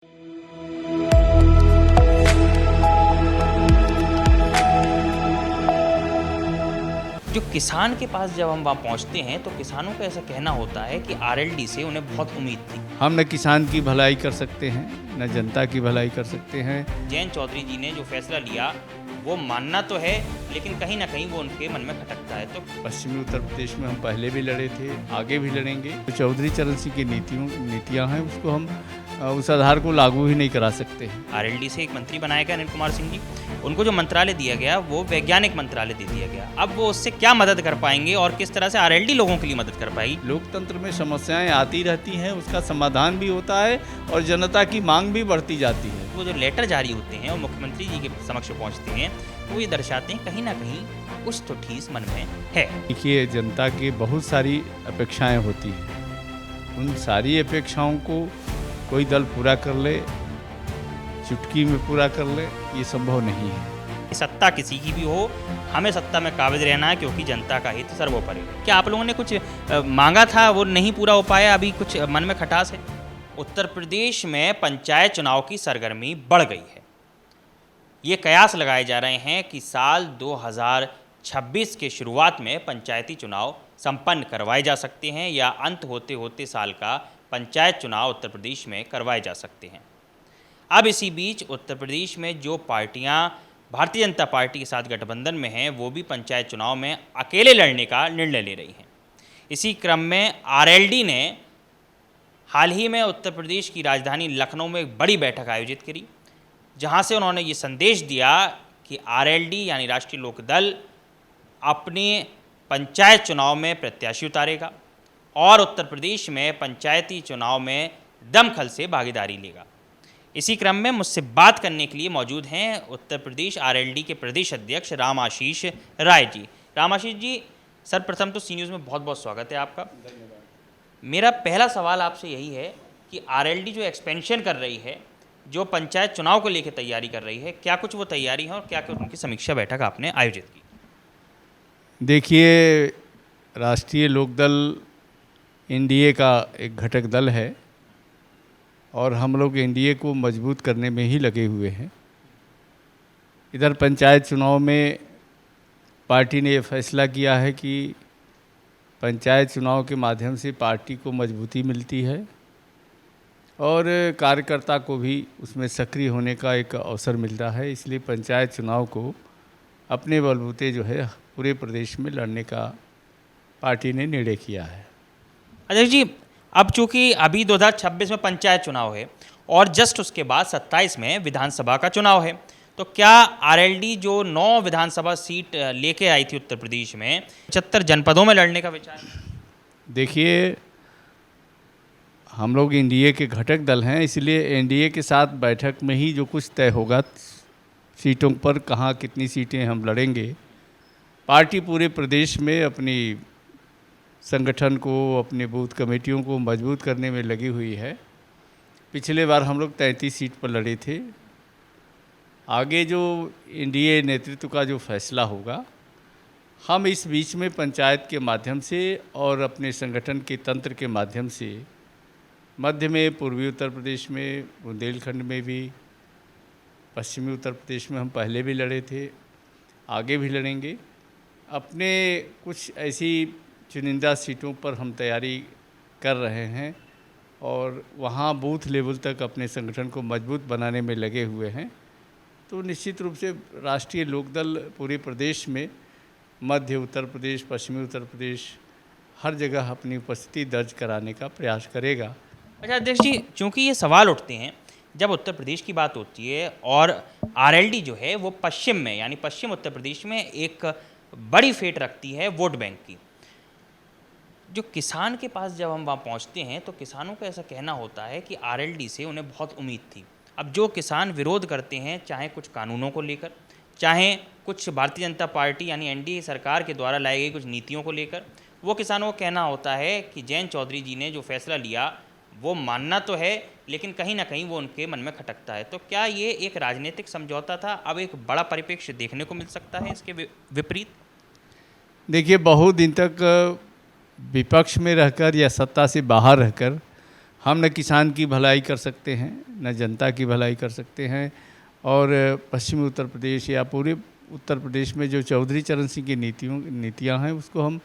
जो किसान के पास जब हम वहाँ पहुँचते हैं तो किसानों का ऐसा कहना होता है कि आरएलडी से उन्हें बहुत उम्मीद थी। हम न किसान की भलाई कर सकते हैं, न जनता की भलाई कर सकते हैं। जयंत चौधरी जी ने जो फैसला लिया वो मानना तो है, लेकिन कहीं ना कहीं वो उनके मन में खटकता है। तो पश्चिमी उत्तर प्रदेश में हम पहले भी लड़े थे, आगे भी लड़ेंगे। तो चौधरी चरण सिंह की नीतियाँ हैं, उसको हम उस आधार को लागू ही नहीं करा सकते हैं। आरएलडी से एक मंत्री बनाए गए अनिल कुमार सिंह जी, उनको जो मंत्रालय दिया गया वो वैज्ञानिक मंत्रालय दे दिया गया। अब वो उससे क्या मदद कर पाएंगे और किस तरह से आरएलडी लोगों के लिए मदद कर पाएगी? लोकतंत्र में समस्याएं आती रहती हैं, उसका समाधान भी होता है और जनता की मांग भी बढ़ती जाती है। वो जो लेटर जारी होते हैं और मुख्यमंत्री जी के समक्ष पहुंचते हैं तो वो ये दर्शाते हैं कहीं ना कहीं कुछ तो ठीस मन में है। देखिए, जनता की बहुत सारी अपेक्षाएं होती हैं, उन सारी अपेक्षाओं को कोई दल पूरा कर ले, चुटकी में पूरा कर ले, ये संभव नहीं है। सत्ता किसी की भी हो, हमें सत्ता में काबिज रहना है क्योंकि जनता का हित सर्वोपरि है। क्या आप लोगों ने कुछ मांगा था वो नहीं पूरा हो पाया, अभी कुछ मन में खटास है? उत्तर प्रदेश में पंचायत चुनाव की सरगर्मी बढ़ गई है। ये कयास लगाए जा रहे हैं कि साल 2026 के शुरुआत में पंचायती चुनाव संपन्न करवाए जा सकते हैं या अंत होते होते साल का पंचायत चुनाव उत्तर प्रदेश में करवाए जा सकते हैं। अब इसी बीच उत्तर प्रदेश में जो पार्टियां भारतीय जनता पार्टी के साथ गठबंधन में हैं वो भी पंचायत चुनाव में अकेले लड़ने का निर्णय ले रही हैं। इसी क्रम में आरएलडी ने हाल ही में उत्तर प्रदेश की राजधानी लखनऊ में एक बड़ी बैठक आयोजित करी, जहां से उन्होंने ये संदेश दिया कि आरएलडी यानी राष्ट्रीय लोकदल अपने पंचायत चुनाव में प्रत्याशी उतारेगा और उत्तर प्रदेश में पंचायती चुनाव में दमखल से भागीदारी लेगा। इसी क्रम में मुझसे बात करने के लिए मौजूद हैं उत्तर प्रदेश आरएलडी के प्रदेश अध्यक्ष रामाशीष राय जी। रामाशीष जी, सर्वप्रथम तो सी न्यूज़ में बहुत बहुत स्वागत है आपका। मेरा पहला सवाल आपसे यही है कि आरएलडी जो एक्सपेंशन कर रही है, जो पंचायत चुनाव को लेकर तैयारी कर रही है, क्या कुछ वो तैयारी है और क्या कुछ उनकी समीक्षा बैठक आपने आयोजित की? देखिए, राष्ट्रीय लोकदल एनडीए का एक घटक दल है और हम लोग एनडीए को मजबूत करने में ही लगे हुए हैं। इधर पंचायत चुनाव में पार्टी ने ये फैसला किया है कि पंचायत चुनाव के माध्यम से पार्टी को मजबूती मिलती है और कार्यकर्ता को भी उसमें सक्रिय होने का एक अवसर मिलता है। इसलिए पंचायत चुनाव को अपने बलबूते जो है पूरे प्रदेश में लड़ने का पार्टी ने निर्णय किया है। अध्यक्ष जी, अब चूंकि अभी 2026 में पंचायत चुनाव है और जस्ट उसके बाद 27 में विधानसभा का चुनाव है, तो क्या आरएलडी जो 9 विधानसभा सीट लेके आई थी उत्तर प्रदेश में, 75 जनपदों में लड़ने का विचार है? देखिए, हम लोग एनडीए के घटक दल हैं, इसलिए एनडीए के साथ बैठक में ही जो कुछ तय होगा, सीटों पर कहाँ कितनी सीटें हम लड़ेंगे। पार्टी पूरे प्रदेश में अपनी संगठन को, अपने बूथ कमेटियों को मजबूत करने में लगी हुई है। पिछले बार हम लोग 33 सीट पर लड़े थे। आगे जो एनडीए नेतृत्व का जो फैसला होगा, हम इस बीच में पंचायत के माध्यम से और अपने संगठन के तंत्र के माध्यम से मध्य में, पूर्वी उत्तर प्रदेश में, बुंदेलखंड में भी, पश्चिमी उत्तर प्रदेश में हम पहले भी लड़े थे, आगे भी लड़ेंगे। अपने कुछ ऐसी चुनिंदा सीटों पर हम तैयारी कर रहे हैं और वहाँ बूथ लेवल तक अपने संगठन को मजबूत बनाने में लगे हुए हैं। तो निश्चित रूप से राष्ट्रीय लोकदल पूरे प्रदेश में, मध्य उत्तर प्रदेश, पश्चिमी उत्तर प्रदेश, हर जगह अपनी उपस्थिति दर्ज कराने का प्रयास करेगा। अच्छा अध्यक्ष जी, चूँकि ये सवाल उठते हैं जब उत्तर प्रदेश की बात होती है और आरएलडी जो है वो पश्चिम में यानी पश्चिम उत्तर प्रदेश में एक बड़ी फेट रखती है वोट बैंक की। जो किसान के पास जब हम वहाँ पहुँचते हैं तो किसानों का ऐसा कहना होता है कि आरएलडी से उन्हें बहुत उम्मीद थी। अब जो किसान विरोध करते हैं, चाहे कुछ कानूनों को लेकर, चाहे कुछ भारतीय जनता पार्टी यानी एनडीए सरकार के द्वारा लाई गई कुछ नीतियों को लेकर, वो किसानों का कहना होता है कि जयंत चौधरी जी ने जो फैसला लिया वो मानना तो है, लेकिन कहीं ना कहीं वो उनके मन में खटकता है। तो क्या ये एक राजनीतिक समझौता था? अब एक बड़ा परिप्रेक्ष्य देखने को मिल सकता है इसके विपरीत? देखिए, बहुत दिन तक विपक्ष में रहकर या सत्ता से बाहर रहकर हम न किसान की भलाई कर सकते हैं, न जनता की भलाई कर सकते हैं। और पश्चिमी उत्तर प्रदेश या पूरे उत्तर प्रदेश में जो चौधरी चरण सिंह की नीतियाँ हैं, उसको हम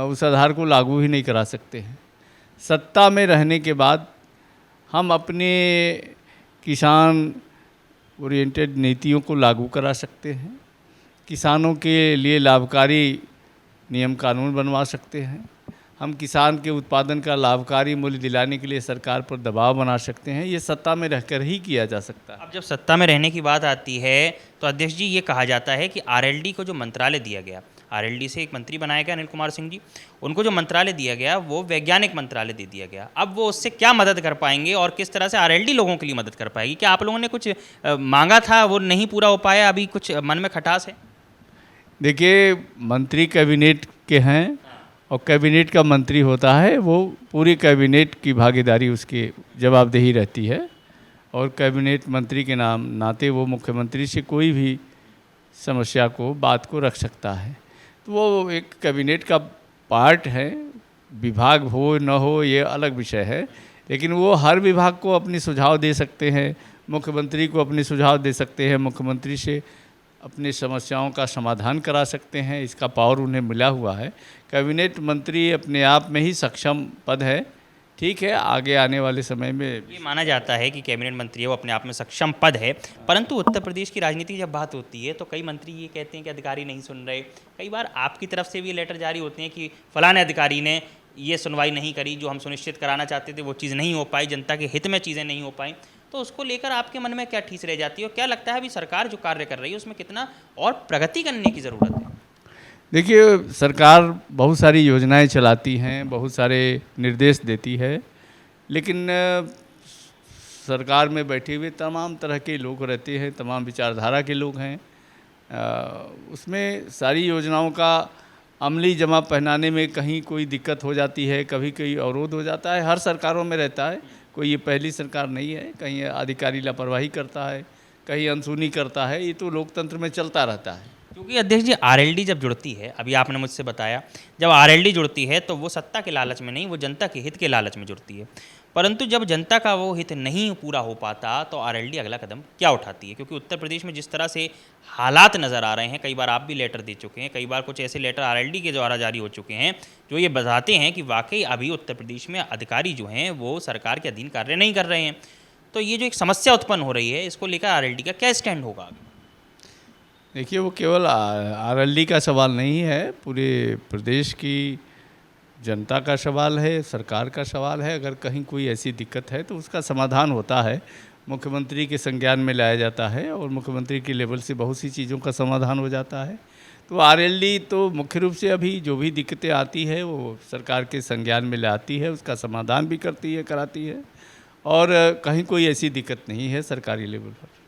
उस आधार को लागू ही नहीं करा सकते हैं। सत्ता में रहने के बाद हम अपने किसान ओरिएंटेड नीतियों को लागू करा सकते हैं, किसानों के लिए लाभकारी नियम कानून बनवा सकते हैं, हम किसान के उत्पादन का लाभकारी मूल्य दिलाने के लिए सरकार पर दबाव बना सकते हैं। ये सत्ता में रहकर ही किया जा सकता है। अब जब सत्ता में रहने की बात आती है तो अध्यक्ष जी ये कहा जाता है कि आरएलडी को जो मंत्रालय दिया गया, आरएलडी से एक मंत्री बनाए गए अनिल कुमार सिंह जी, उनको जो मंत्रालय दिया गया वो वैज्ञानिक मंत्रालय दे दिया गया। अब वो उससे क्या मदद कर पाएंगे और किस तरह से आरएलडी लोगों के लिए मदद कर पाएगी? क्या आप लोगों ने कुछ मांगा था वो नहीं पूरा हो पाया, अभी कुछ मन में खटास है? देखिए, मंत्री कैबिनेट के हैं और कैबिनेट का मंत्री होता है, वो पूरी कैबिनेट की भागीदारी उसकी जवाबदेही रहती है और कैबिनेट मंत्री के नाते वो मुख्यमंत्री से कोई भी समस्या को, बात को रख सकता है। तो वो एक कैबिनेट का पार्ट है, विभाग हो न हो ये अलग विषय है, लेकिन वो हर विभाग को अपनी सुझाव दे सकते हैं, मुख्यमंत्री को अपने सुझाव दे सकते हैं, मुख्यमंत्री से अपनी समस्याओं का समाधान करा सकते हैं। इसका पावर उन्हें मिला हुआ है। कैबिनेट मंत्री अपने आप में ही सक्षम पद है। ठीक है, आगे आने वाले समय में ये माना जाता है कि कैबिनेट मंत्री है वो अपने आप में सक्षम पद है, परंतु उत्तर प्रदेश की राजनीति जब बात होती है तो कई मंत्री ये कहते हैं कि अधिकारी नहीं सुन रहे। कई बार आपकी तरफ से भी लेटर जारी होते हैं कि फलाने अधिकारी ने ये सुनवाई नहीं करी, जो हम सुनिश्चित कराना चाहते थे वो चीज़ नहीं हो पाई, जनता के हित में चीज़ें नहीं हो पाई। तो उसको लेकर आपके मन में क्या ठीस रह जाती है और क्या लगता है अभी सरकार जो कार्य कर रही है उसमें कितना और प्रगति करने की ज़रूरत है? देखिए, सरकार बहुत सारी योजनाएं चलाती हैं, बहुत सारे निर्देश देती है, लेकिन सरकार में बैठे हुए तमाम तरह के लोग रहते हैं, तमाम विचारधारा के लोग हैं। उसमें सारी योजनाओं का अमली जमा पहनाने में कहीं कोई दिक्कत हो जाती है, कभी कोई अवरोध हो जाता है। हर सरकारों में रहता है, कोई ये पहली सरकार नहीं है। कहीं अधिकारी लापरवाही करता है, कहीं अनसुनी करता है, ये तो लोकतंत्र में चलता रहता है। क्योंकि अध्यक्ष जी आरएलडी जब जुड़ती है, अभी आपने मुझसे बताया, जब आरएलडी जुड़ती है तो वो सत्ता के लालच में नहीं, वो जनता के हित के लालच में जुड़ती है। परंतु जब जनता का वो हित नहीं पूरा हो पाता तो आरएलडी अगला कदम क्या उठाती है? क्योंकि उत्तर प्रदेश में जिस तरह से हालात नज़र आ रहे हैं, कई बार आप भी लेटर दे चुके हैं, कई बार कुछ ऐसे लेटर आरएलडी के द्वारा जारी हो चुके हैं जो ये बताते हैं कि वाकई अभी उत्तर प्रदेश में अधिकारी जो हैं वो सरकार के अधीन कार्य नहीं कर रहे हैं। तो ये जो एक समस्या उत्पन्न हो रही है, इसको लेकर आरएलडी का क्या स्टैंड होगा? देखिए, वो केवल आरएलडी का सवाल नहीं है, पूरे प्रदेश की जनता का सवाल है, सरकार का सवाल है। अगर कहीं कोई ऐसी दिक्कत है तो उसका समाधान होता है, मुख्यमंत्री के संज्ञान में लाया जाता है और मुख्यमंत्री के लेवल से बहुत सी चीज़ों का समाधान हो जाता है। तो आरएलडी तो मुख्य रूप से अभी जो भी दिक्कतें आती है वो सरकार के संज्ञान में लाती है, उसका समाधान भी करती है, कराती है, और कहीं कोई ऐसी दिक्कत नहीं है सरकारी लेवल पर।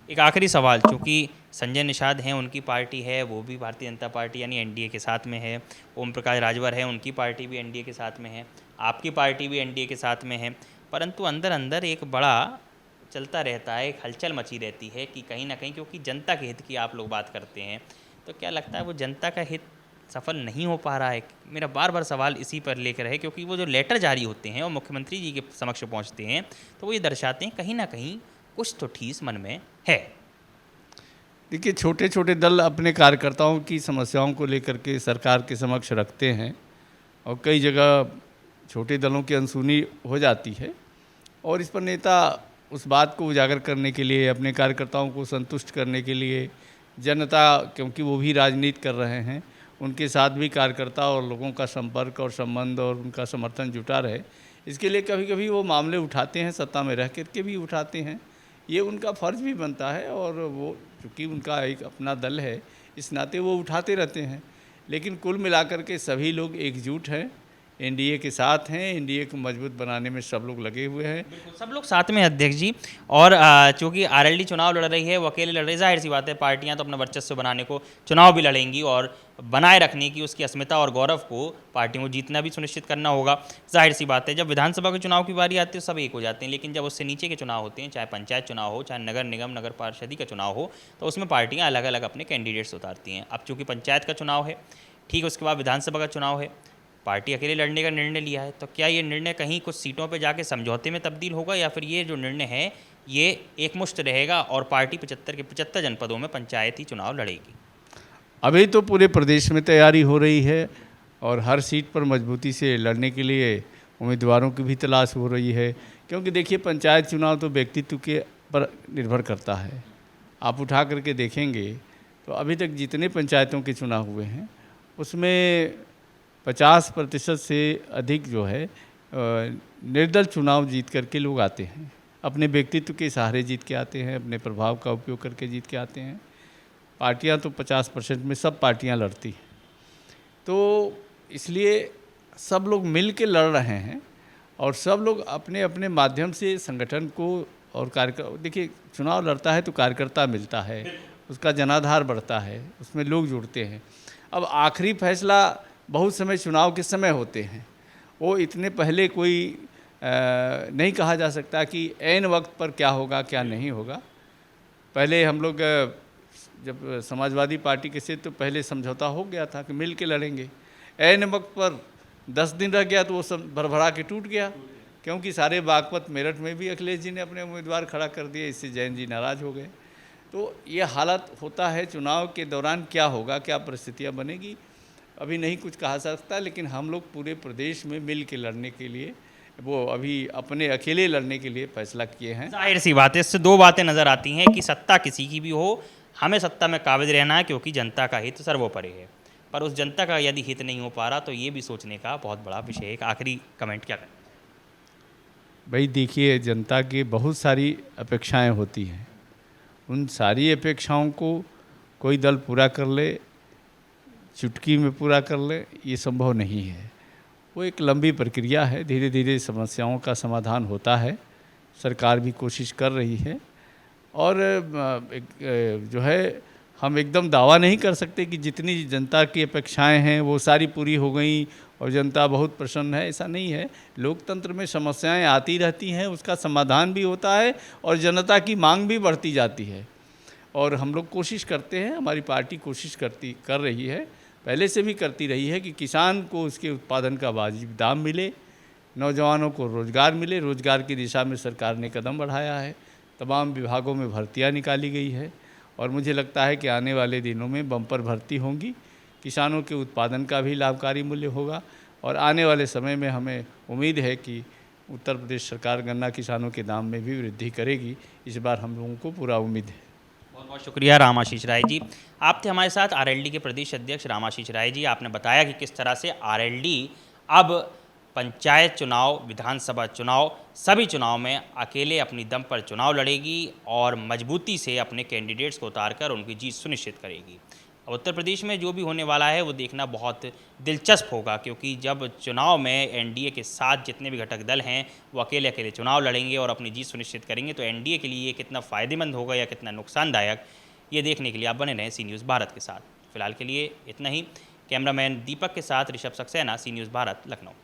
एक आखिरी सवाल, चूँकि संजय निषाद हैं, उनकी पार्टी है, वो भी भारतीय जनता पार्टी यानी एनडीए के साथ में है, ओम प्रकाश राजभर है, उनकी पार्टी भी एनडीए के साथ में है, आपकी पार्टी भी एनडीए के साथ में है, परंतु अंदर अंदर एक बड़ा चलता रहता है, एक हलचल मची रहती है कि कहीं ना कहीं, क्योंकि जनता के हित की आप लोग बात करते हैं, तो क्या लगता है वो जनता का हित सफल नहीं हो पा रहा है? मेरा बार बार सवाल इसी पर लेकर है, क्योंकि वो जो लेटर जारी होते हैं और मुख्यमंत्री जी के समक्ष पहुँचते हैं तो वो ये दर्शाते हैं कहीं ना कहीं कुछ तो ठीस मन में है। देखिए, छोटे छोटे दल अपने कार्यकर्ताओं की समस्याओं को लेकर के सरकार के समक्ष रखते हैं और कई जगह छोटे दलों की अनसुनी हो जाती है, और इस पर नेता उस बात को उजागर करने के लिए, अपने कार्यकर्ताओं को संतुष्ट करने के लिए, जनता, क्योंकि वो भी राजनीति कर रहे हैं, उनके साथ भी कार्यकर्ता और लोगों का संपर्क और संबंध और उनका समर्थन जुटा रहे, इसके लिए कभी कभी वो मामले उठाते हैं, सत्ता में रह करके भी उठाते हैं। ये उनका फ़र्ज़ भी बनता है और वो चूँकि उनका एक अपना दल है, इस नाते वो उठाते रहते हैं। लेकिन कुल मिलाकर के सभी लोग एकजुट हैं, एनडीए के साथ हैं, एनडीए को मजबूत बनाने में सब लोग लगे हुए हैं। सब लोग साथ में अध्यक्ष जी, और चूँकि आरएलडी चुनाव लड़ रही है, वो अकेले लड़ रही, जाहिर सी बात है पार्टियां तो अपना वर्चस्व बनाने को चुनाव भी लड़ेंगी और बनाए रखने की उसकी अस्मिता और गौरव को पार्टियों को जीतना भी सुनिश्चित करना होगा। जाहिर सी बात है जब विधानसभा के चुनाव की बारी आती है सब एक हो जाते हैं, लेकिन जब उससे नीचे के चुनाव होते हैं, चाहे पंचायत चुनाव हो, चाहे नगर निगम नगर पार्षदी का चुनाव हो, तो उसमें पार्टियाँ अलग अलग अपने कैंडिडेट्स उतारती हैं। अब चूँकि पंचायत का चुनाव है, ठीक, उसके बाद विधानसभा का चुनाव है, पार्टी अकेले लड़ने का निर्णय लिया है, तो क्या ये निर्णय कहीं कुछ सीटों पे जाके समझौते में तब्दील होगा, या फिर ये जो निर्णय है ये एकमुश्त रहेगा और पार्टी 75 के 75 जनपदों में पंचायती चुनाव लड़ेगी? अभी तो पूरे प्रदेश में तैयारी हो रही है और हर सीट पर मजबूती से लड़ने के लिए उम्मीदवारों की भी तलाश हो रही है, क्योंकि देखिए पंचायत चुनाव तो व्यक्तित्व के पर निर्भर करता है। आप उठा करके देखेंगे तो अभी तक जितने पंचायतों के चुनाव हुए हैं उसमें 50% से अधिक जो है निर्दल चुनाव जीत करके लोग आते हैं, अपने व्यक्तित्व के सहारे जीत के आते हैं, अपने प्रभाव का उपयोग करके जीत के आते हैं। पार्टियां तो 50% में सब पार्टियां लड़ती हैं, तो इसलिए सब लोग मिल के लड़ रहे हैं और सब लोग अपने अपने माध्यम से संगठन को और कार्यकर्ता, देखिए चुनाव लड़ता है तो कार्यकर्ता मिलता है, उसका जनाधार बढ़ता है, उसमें लोग जुड़ते हैं। अब आखिरी फैसला बहुत समय चुनाव के समय होते हैं, वो इतने पहले कोई नहीं कहा जा सकता कि ऐन वक्त पर क्या होगा क्या नहीं होगा। पहले हम लोग जब समाजवादी पार्टी के से तो पहले समझौता हो गया था कि मिल के लड़ेंगे, ऐन वक्त पर 10 दिन रह गया तो वो सब भरभरा के टूट गया, क्योंकि सारे बागपत मेरठ में भी अखिलेश जी ने अपने उम्मीदवार खड़ा कर दिए, इससे जैन जी नाराज़ हो गए। तो ये हालत होता है चुनाव के दौरान, क्या होगा क्या परिस्थितियाँ बनेगी अभी नहीं कुछ कहा जा सकता, लेकिन हम लोग पूरे प्रदेश में मिल के लड़ने के लिए, वो अभी अपने अकेले लड़ने के लिए फैसला किए हैं। जाहिर सी बात है, इससे दो बातें नज़र आती हैं कि सत्ता किसी की भी हो, हमें सत्ता में काबिज रहना है क्योंकि जनता का हित सर्वोपरि है। पर उस जनता का यदि हित नहीं हो पा रहा तो ये भी सोचने का बहुत बड़ा विषय है। एक आखिरी कमेंट क्या करें? भाई देखिए, जनता की बहुत सारी अपेक्षाएं होती हैं, उन सारी अपेक्षाओं को कोई दल पूरा कर ले, चुटकी में पूरा कर ले, ये संभव नहीं है। वो एक लंबी प्रक्रिया है, धीरे धीरे समस्याओं का समाधान होता है। सरकार भी कोशिश कर रही है और जो है हम एकदम दावा नहीं कर सकते कि जितनी जनता की अपेक्षाएं हैं वो सारी पूरी हो गई और जनता बहुत प्रसन्न है, ऐसा नहीं है। लोकतंत्र में समस्याएं आती रहती हैं, उसका समाधान भी होता है और जनता की मांग भी बढ़ती जाती है। और हम लोग कोशिश करते हैं, हमारी पार्टी कोशिश कर रही है, पहले से भी करती रही है कि किसान को उसके उत्पादन का वाजिब दाम मिले, नौजवानों को रोज़गार मिले। रोज़गार की दिशा में सरकार ने कदम बढ़ाया है, तमाम विभागों में भर्तियां निकाली गई है और मुझे लगता है कि आने वाले दिनों में बम्पर भर्ती होंगी। किसानों के उत्पादन का भी लाभकारी मूल्य होगा और आने वाले समय में हमें उम्मीद है कि उत्तर प्रदेश सरकार गन्ना किसानों के दाम में भी वृद्धि करेगी। इस बार हम लोगों को पूरा उम्मीद है। बहुत बहुत शुक्रिया रामाशीष राय जी। आप थे हमारे साथ आरएलडी के प्रदेश अध्यक्ष रामाशीष राय जी। आपने बताया कि किस तरह से आरएलडी अब पंचायत चुनाव, विधानसभा चुनाव, सभी चुनाव में अकेले अपनी दम पर चुनाव लड़ेगी और मजबूती से अपने कैंडिडेट्स को उतारकर उनकी जीत सुनिश्चित करेगी। अब उत्तर प्रदेश में जो भी होने वाला है वो देखना बहुत दिलचस्प होगा, क्योंकि जब चुनाव में एनडीए के साथ जितने भी घटक दल हैं वो अकेले अकेले चुनाव लड़ेंगे और अपनी जीत सुनिश्चित करेंगे, तो एनडीए के लिए ये कितना फ़ायदेमंद होगा या कितना नुकसानदायक, ये देखने के लिए आप बने रहें सी न्यूज़ भारत के साथ। फिलहाल के लिए इतना ही। कैमरामैन दीपक के साथ ऋषभ सक्सेना, सी न्यूज़ भारत, लखनऊ।